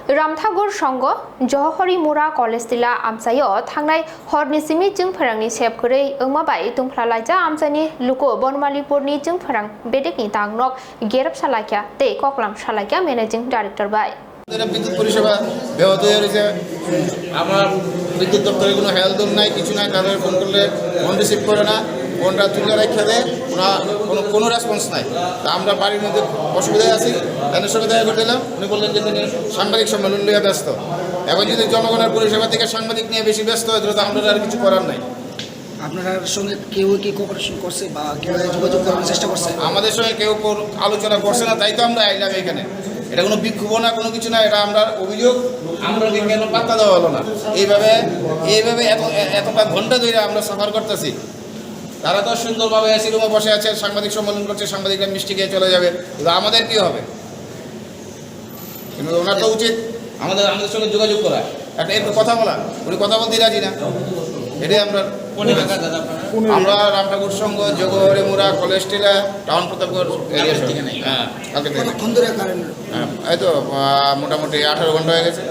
रामथागुर संग जहरी मुरा कलेज तिला आमसायो थांनाय हरनि सिमि जोंफोरांनि सेबखरै ओंमाबाय दुंफ्लालायजा आमसानि लुको बनमालिपुरनि जोंफोरां बेदेकनि दांनक गेरब सालाक्या ते ककलाम सालाक्या मैनेजिंग डाइरेक्टर बाय বিদ্যুৎ পরিষেবা ব্যাহত হয়ে রয়েছে। আমার বিদ্যুৎ দপ্তরে কোনো হেলদোল নাই, কিছু নাই। তাদের ফোন করলে ফোন রিসিভ করে না, ফোনটা তুলে রেখে দেয়, কোনো রেসপন্স নাই। তা আমরা বাড়ির মধ্যে অসুবিধায় আছি, তাদের সঙ্গে দেখা করতে এলাম। উনি বললেন যে তিনি সাংবাদিক সম্মেলন নিয়ে ব্যস্ত। এখন যদি জনগণের পরিষেবা থেকে সাংবাদিক নিয়ে বেশি ব্যস্ত হয় তাহলে তো আমরা আর কিছু করার নাই। আপনার সঙ্গে কেউ কি কোঅপারেশন করছে বা কেউ যোগাযোগ করার চেষ্টা করছে? আমাদের সঙ্গে কেউ আলোচনা করছে না, তাই তো আমরা আইলাম এখানে। এটা কোনো বিক্ষোভ না, কোনো কিছু না, এটা আমরা অভিযোগ। আমরা কেন পাত্তা দেওয়া হলো না? এইভাবে এতটা ঘন্টা ধরে আমরা সাফার করতেছি। তারা তো সুন্দরভাবে এসি রুমে বসে আছে, সাংবাদিক সম্মেলন করছে, সাংবাদিকরা মিষ্টি খেয়ে চলে যাবে, কিন্তু আমাদের কী হবে? কিন্তু ওনার তো উচিত আমাদের সঙ্গে যোগাযোগ করা, একটা একটু কথা বলা। উনি কথা বলতে রাজি না, এটাই আমরা রামঠাকুর সংঘ জগহরি মুরা কলেজ টিলা টাউন প্রতাপগড় এরিয়া। হ্যাঁ, কালকে থেকে। কতক্ষণ ধরে কারেন্ট? এই তো মোটামুটি 18 ঘন্টা হয়ে গেছে।